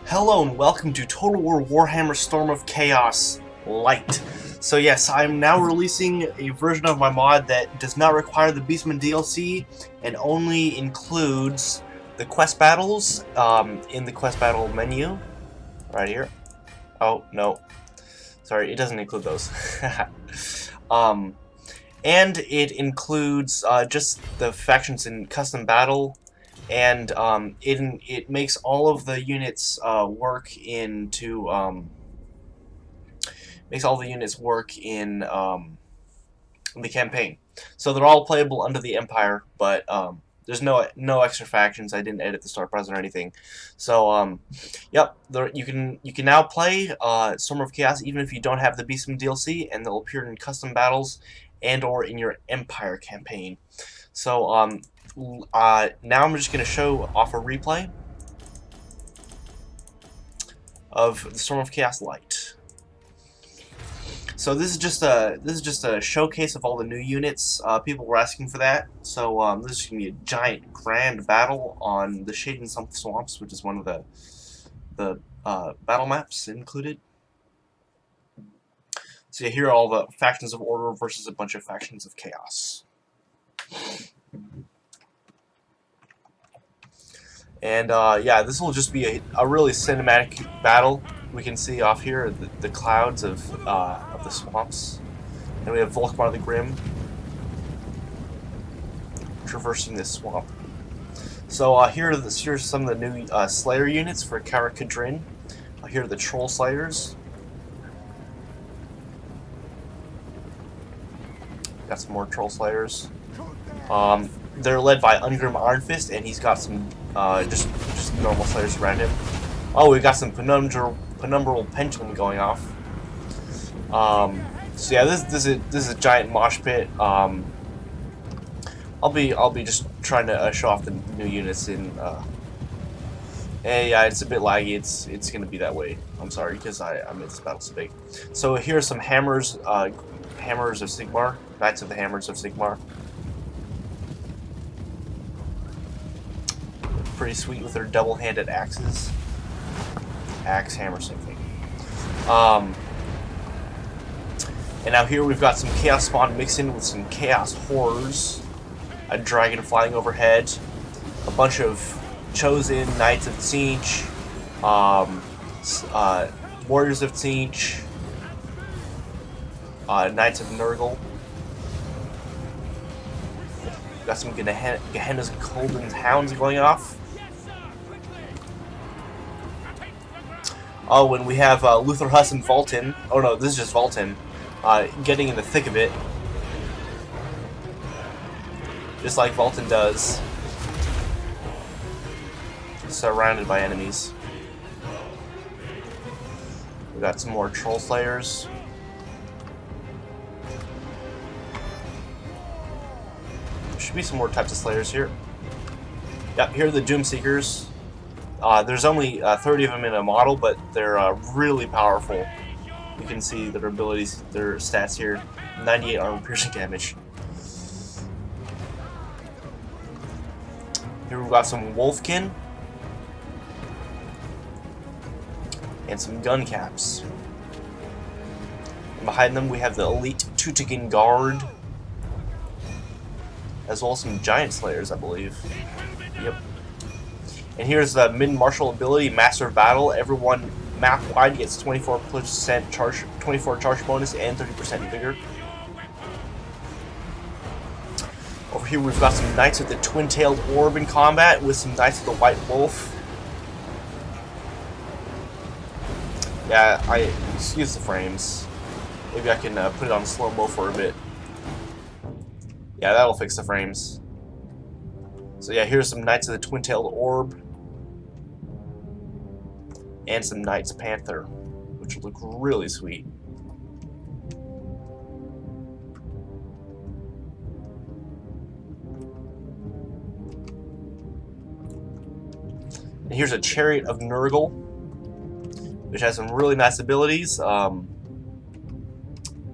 Hello and welcome to Total War Warhammer Storm of Chaos Lite. So yes, I'm now releasing a version of my mod that does not require the Beastman DLC and only includes the quest battles in the quest battle menu right here. Oh no, sorry, it doesn't include those. And it includes just the factions in custom battle. And it makes all of the units work in the campaign. So they're all playable under the Empire, but there's no extra factions. I didn't edit the start present or anything. So yep, you can now play Storm of Chaos even if you don't have the Beastman DLC, and they'll appear in custom battles and or in your Empire campaign. So now I'm just going to show off a replay of the Storm of Chaos Lite. So this is just a showcase of all the new units. People were asking for that, so this is going to be a giant grand battle on the Shade Swamps, which is one of the battle maps included. So you hear all the factions of order versus a bunch of factions of chaos. And yeah, this will just be a really cinematic battle. We can see off here the clouds of the swamps, and we have Volkmar the Grim traversing this swamp. So here's some of the new Slayer units for Kara Kadrin. Here are the Troll Slayers. Got some more Troll Slayers. They're led by Ungrim Ironfist, and he's got some just normal Slayers around him. Oh, we got some penumbral pendulum going off. So yeah, this is a giant mosh pit. I'll be just trying to show off the new units in. Yeah, it's a bit laggy. It's gonna be that way. I'm sorry because I made this battle so big. So here are some hammers. Hammers of Sigmar. Knights of the Hammers of Sigmar. Pretty sweet with their double-handed axes. Axe, hammer, same thing. And now here we've got some Chaos Spawn mixed in with some Chaos Horrors. A dragon flying overhead. A bunch of chosen Knights of Tzeentch. Warriors of Tzeentch. Knights of Nurgle. Got some Gehenna's Golden Hounds going off. Oh, and we have Luther Huss and Volton. Oh no, this is just Volton. Getting in the thick of it. Just like Volton does. Surrounded by enemies. We got some more Troll Slayers. There should be some more types of Slayers here. Yep, here are the Doomseekers. There's only 30 of them in a model, but they're really powerful. You can see their abilities, their stats here. 98 armor piercing damage. Here we've got some Wolfkin. And some gun caps. And behind them we have the elite Tutagan Guard. As well as some Giant Slayers, I believe. Yep. And here's the mid-martial ability, Master of Battle. Everyone map-wide gets 24% charge, 24 charge bonus and 30% vigor. Over here we've got some Knights of the Twin-Tailed Orb in combat with some Knights of the White Wolf. Yeah, excuse the frames. Maybe I can put it on slow-mo for a bit. Yeah, that'll fix the frames. So yeah, here's some Knights of the Twin-Tailed Orb. And some Knights Panther, which look really sweet. And here's a Chariot of Nurgle, which has some really nice abilities. Here,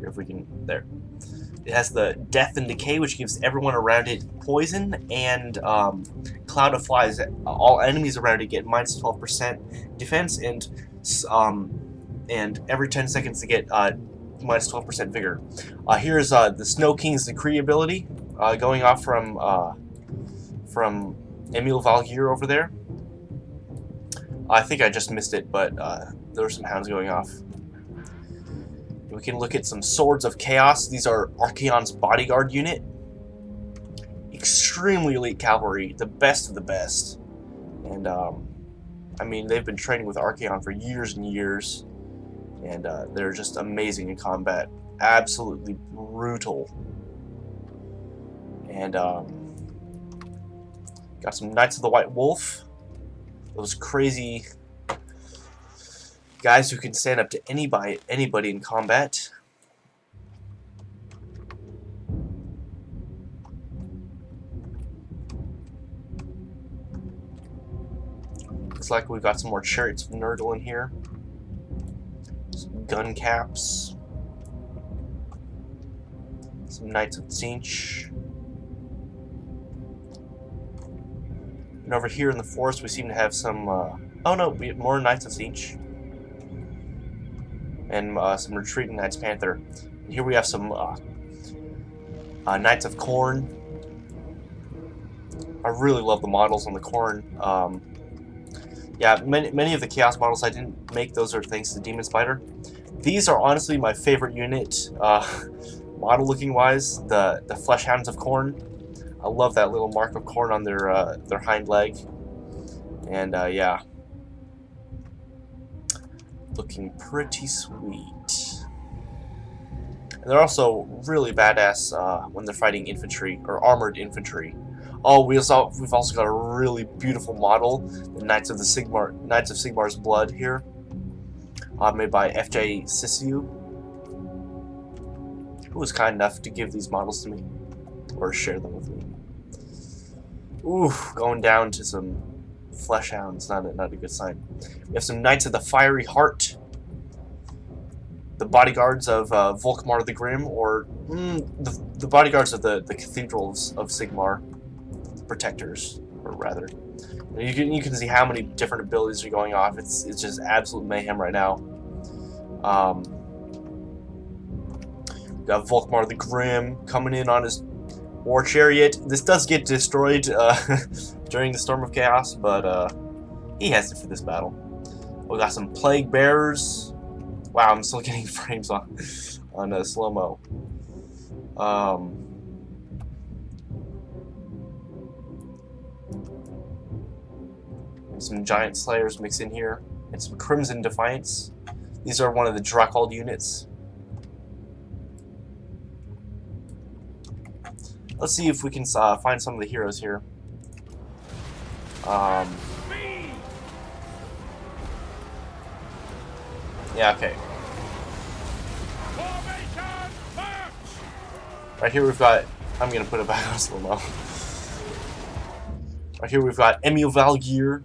if we can, there. It has the Death and Decay, which gives everyone around it poison and cloud of flies. All enemies around it get minus 12% defense, and every 10 seconds they get minus 12% vigor. Here's the Snow King's Decree ability, going off from Emil Valgir over there. I think I just missed it, but there were some hounds going off. We can look at some Swords of Chaos. These are Archaon's bodyguard unit. Extremely elite cavalry, the best of the best. And I mean, they've been training with Archaon for years and years, and they're just amazing in combat. Absolutely brutal. And got some Knights of the White Wolf. Those crazy guys who can stand up to anybody in combat. Looks like we've got some more Chariots of Nurgle in here. Some gun caps. Some Knights of Tzeentch. And over here in the forest we seem to have some, oh no, we have more Knights of Tzeentch. And some retreating Knights Panther. And here we have some Knights of Khorne. I really love the models on the Khorne. Yeah, many of the Chaos models I didn't make, those are thanks to Demon Spider. These are honestly my favorite unit, model looking wise, the Fleshhounds of Khorne. I love that little mark of Khorne on their hind leg. And yeah, looking pretty sweet. And they're also really badass when they're fighting infantry or armored infantry. Oh, we've also got a really beautiful model, the Knights of Sigmar's Blood here, made by FJ Sisiu, who was kind enough to give these models to me, or share them with me. Ooh, going down to some Fleshhounds, not a good sign. We have some Knights of the Fiery Heart, the bodyguards of Volkmar the Grim, or the bodyguards of the Cathedrals of Sigmar, protectors, or rather. You can see how many different abilities are going off. It's just absolute mayhem right now. We got Volkmar the Grim coming in on his war chariot. This does get destroyed during the Storm of Chaos, but he has it for this battle. We got some Plague Bearers. Wow, I'm still getting frames on slow-mo. Some Giant Slayers mixed in here, and some Crimson Defiance. These are one of the Drakhold units. Let's see if we can find some of the heroes here. Yeah, okay. Right here we've got, I'm gonna put it back on slow-mo. Right here we've got Emil Valgir,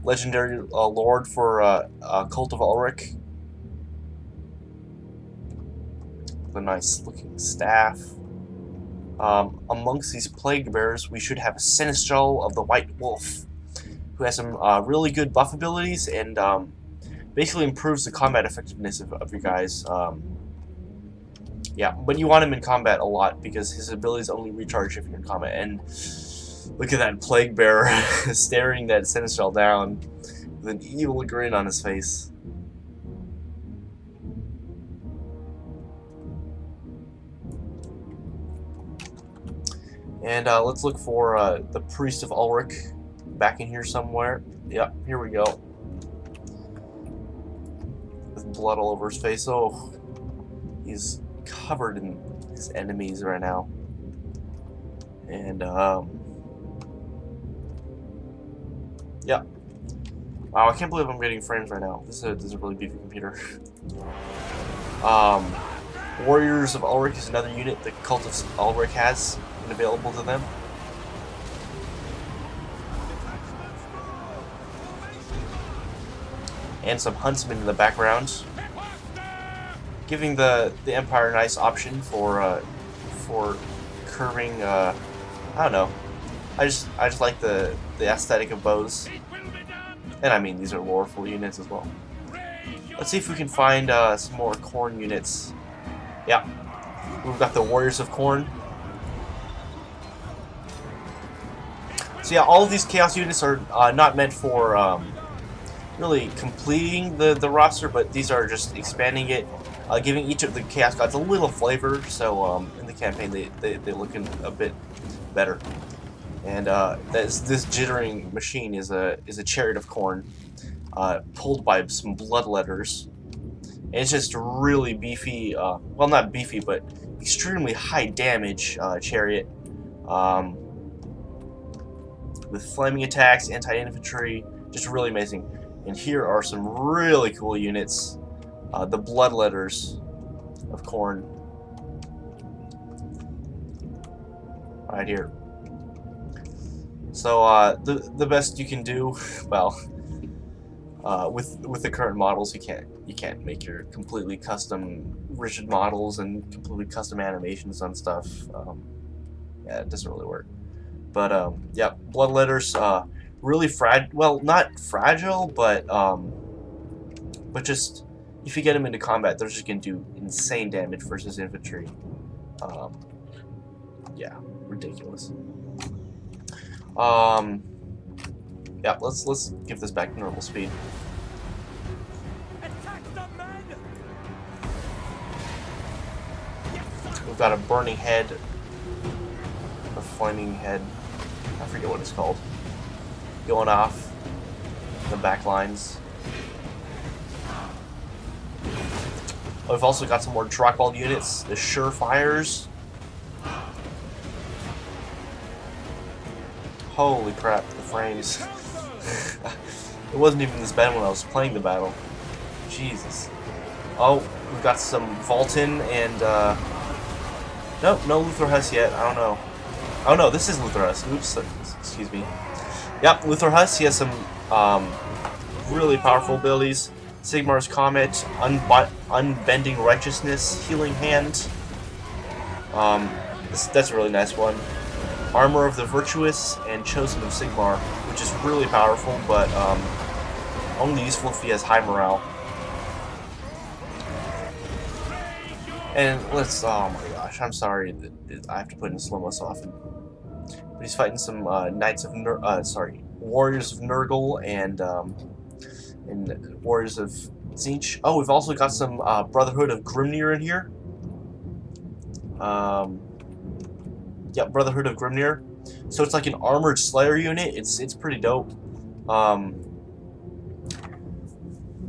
legendary lord for Cult of Ulrich. The nice looking staff. Amongst these Plague Bearers, we should have a Sinistral of the White Wolf, who has some really good buff abilities and basically improves the combat effectiveness of you guys. Yeah, but you want him in combat a lot because his abilities only recharge if you're in combat. And look at that Plague Bearer staring that Sinistral down with an evil grin on his face. And let's look for the Priest of Ulrich back in here somewhere. Yep, here we go. With blood all over his face. Oh, he's covered in his enemies right now. And, yeah. Wow, I can't believe I'm getting frames right now. This is a really beefy computer. Warriors of Ulrich is another unit the Cult of Ulrich has available to them. And some huntsmen in the background, giving the Empire a nice option for curving, I don't know, I just like the aesthetic of bows, and I mean these are loreful units as well. Let's see if we can find some more Khorne units. Yeah, we've got the Warriors of Khorne. So yeah, all of these Chaos units are not meant for really completing the roster, but these are just expanding it, giving each of the Chaos Gods a little flavor. So in the campaign, they look a bit better. And this jittering machine is a Chariot of Khorne, pulled by some bloodletters. And it's just really beefy. Well, not beefy, but extremely high damage chariot. With flaming attacks, anti-infantry, just really amazing. And here are some really cool units. The Bloodletters of Khorne. Right here. So the best you can do, well, with the current models, you can't make your completely custom rigid models and completely custom animations on stuff. Yeah, it doesn't really work. But yeah, Bloodletters, really well, not fragile, but just if you get them into combat, they're just gonna do insane damage versus infantry. Yeah, ridiculous. Yeah, let's give this back to normal speed. We've got a burning head, a flaming head. I forget what it's called. Going off the back lines. We've also got some more Drakball units, the Surefires. Holy crap, the frames. It wasn't even this bad when I was playing the battle. Jesus. Oh, we've got some Vulcan and, nope, no Luthor Huss yet. I don't know. Oh no, this is Luthor Huss. Oops, excuse me. Yep, Luthor Huss, he has some really powerful abilities. Sigmar's Comet, Unbending Righteousness, Healing Hand. That's a really nice one. Armor of the Virtuous and Chosen of Sigmar, which is really powerful, but only useful if he has high morale. And let's, oh my gosh, I'm sorry that I have to put in slow-mo so often. But he's fighting some Warriors of Nurgle and Warriors of Tzeentch. Oh, we've also got some Brotherhood of Grimnir in here. Yeah, Brotherhood of Grimnir. So it's like an armored Slayer unit. It's pretty dope.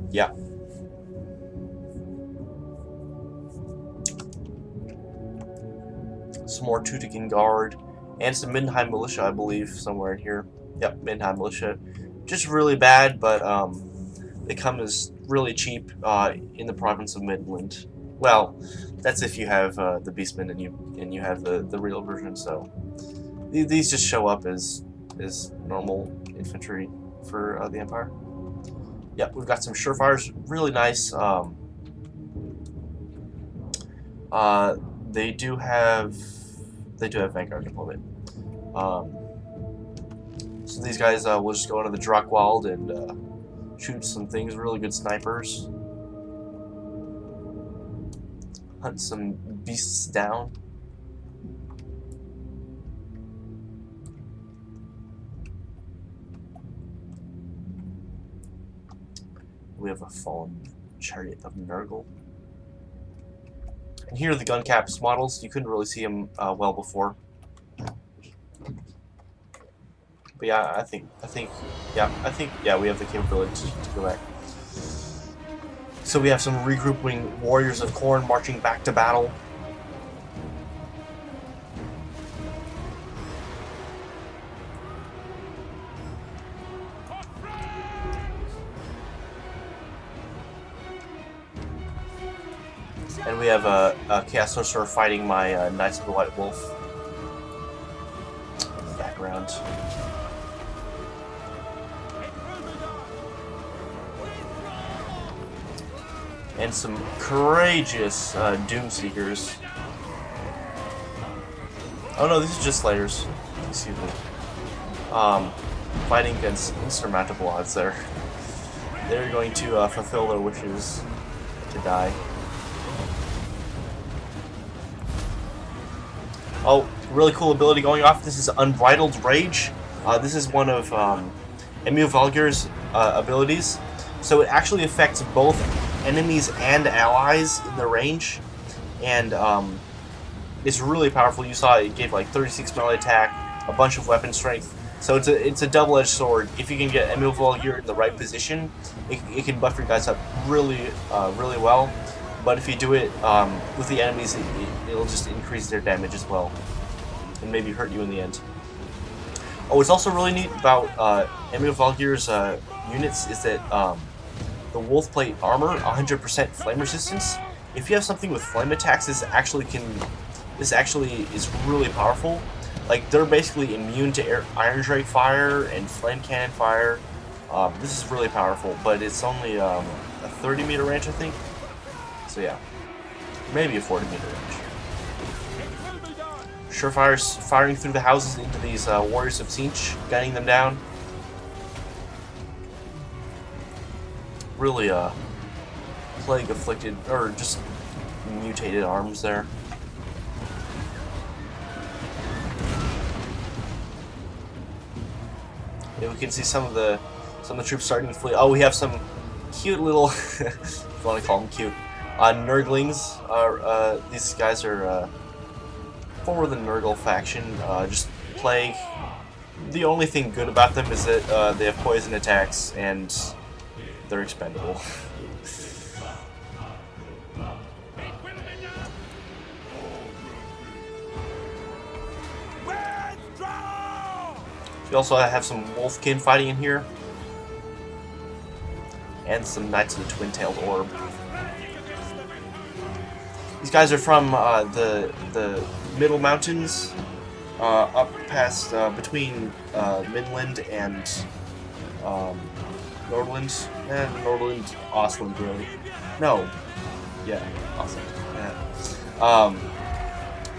Yeah. Some more Tutakin Guard, and some Middenheim Militia, I believe, somewhere in here. Yep, Middenheim Militia. Just really bad, but they come as really cheap in the province of Midland. Well, that's if you have the Beastmen and you have the real version. So these just show up as normal infantry for the Empire. Yep, we've got some Surefires, really nice. They do have Vanguard deployment. So these guys will just go into the Drakkwald and shoot some things. Really good snipers. Hunt some beasts down. We have a fallen Chariot of Nurgle. And here are the gun caps models. You couldn't really see them well before. But yeah, I think we have the capability to go back. So we have some regrouping Warriors of Khorne marching back to battle. And we have a Chaos Sorcerer fighting my Knights of the White Wolf in the background. And some courageous Doomseekers. Oh no, these are just Slayers. Excuse me. fighting against insurmountable odds there. They're going to fulfill their wishes to die. Oh, really cool ability going off. This is Unbridled Rage. This is one of Emil Valgyr's abilities. So it actually affects both enemies and allies in the range. And it's really powerful. You saw it gave like 36 melee attack, a bunch of weapon strength. So it's a double-edged sword. If you can get Emil Valgyr in the right position, it can buff your guys up really well. But if you do it with the enemies, it'll just increase their damage as well, and maybe hurt you in the end. Oh, what's also really neat about Emil Valgyr's units is that the Wolf Plate armor, 100% flame resistance. If you have something with flame attacks, this actually is really powerful. Like, they're basically immune to Iron Drake fire and flame cannon fire. This is really powerful, but it's only a 30-meter range, I think. So yeah, maybe a 40-meter range. Surefire's firing through the houses into these Warriors of Tzeentch, gunning them down. Really plague-afflicted, or just mutated arms there. Yeah, we can see some of the troops starting to flee. Oh, we have some cute little, if you want to call them cute, Nurglings. These guys are former the Nurgle faction. Just plague. The only thing good about them is that they have poison attacks and they're expendable. We also have some Wolfkin fighting in here, and some Knights of the Twin-Tailed Orb. These guys are from the Middle Mountains, up past between Midland and Nordland. Nordland, Ostland, really. No, yeah, Ostland.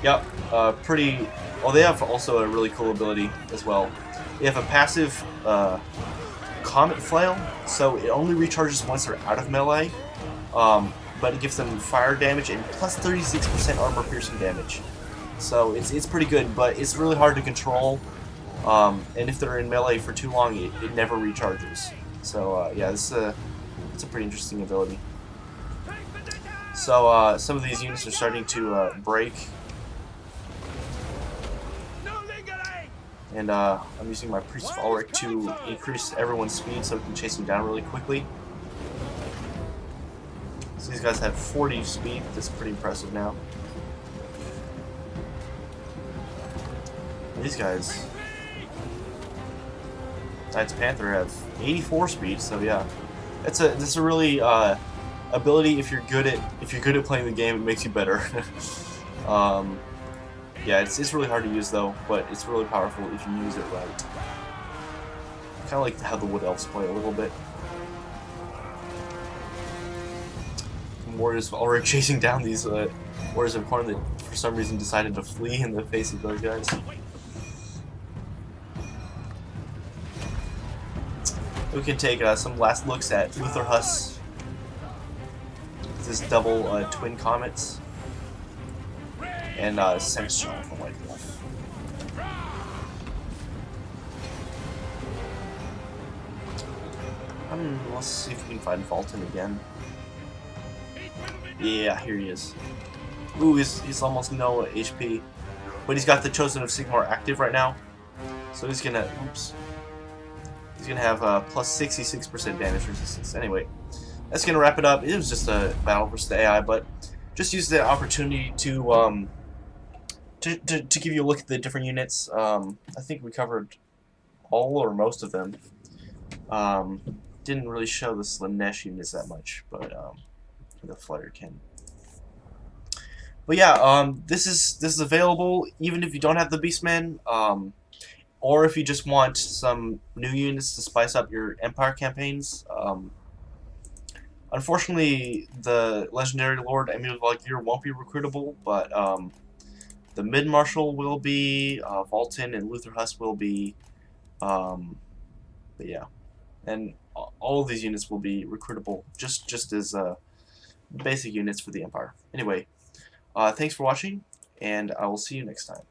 Yeah. Yep. Pretty. Oh, they have also a really cool ability as well. They have a passive Comet Flail, so it only recharges once they're out of melee, but it gives them fire damage and plus 36% armor piercing damage. So it's pretty good, but it's really hard to control, and if they're in melee for too long, it never recharges. So yeah, it's a pretty interesting ability. So some of these units are starting to break. And I'm using my Priest of Ulrich to increase everyone's speed so we can chase them down really quickly. So these guys have 40 speed. That's pretty impressive now. And these guys, Knights Panther, have 84 speed. So yeah, that's a really ability. If you're good at playing the game, it makes you better. Yeah, it's really hard to use though, but it's really powerful if you use it right. Kind of like how the Wood Elves play a little bit. Warriors of Ulrich chasing down these Warriors of Khorne that for some reason decided to flee in the face of those guys. We can take some last looks at Luther Huss. This is double twin comets. And Sense-Charm from White Wolf. Let's see if we can find Fulton again. Yeah, here he is. Ooh, he's almost no HP. But he's got the Chosen of Sigmar active right now. So he's gonna, oops. He's gonna have plus 66% damage resistance. Anyway, that's gonna wrap it up. It was just a battle versus the AI, but just use the opportunity to give you a look at the different units. I think we covered all or most of them. Didn't really show the Slanesh units that much, but the Flyer can. But yeah, this is available even if you don't have the Beastmen, or if you just want some new units to spice up your Empire campaigns. Unfortunately, the Legendary Lord Emil Valgyr won't be recruitable, but the Mid-Marshal will be, Vultan and Luther Huss will be, But yeah, and all of these units will be recruitable just as basic units for the Empire. Anyway, thanks for watching, and I will see you next time.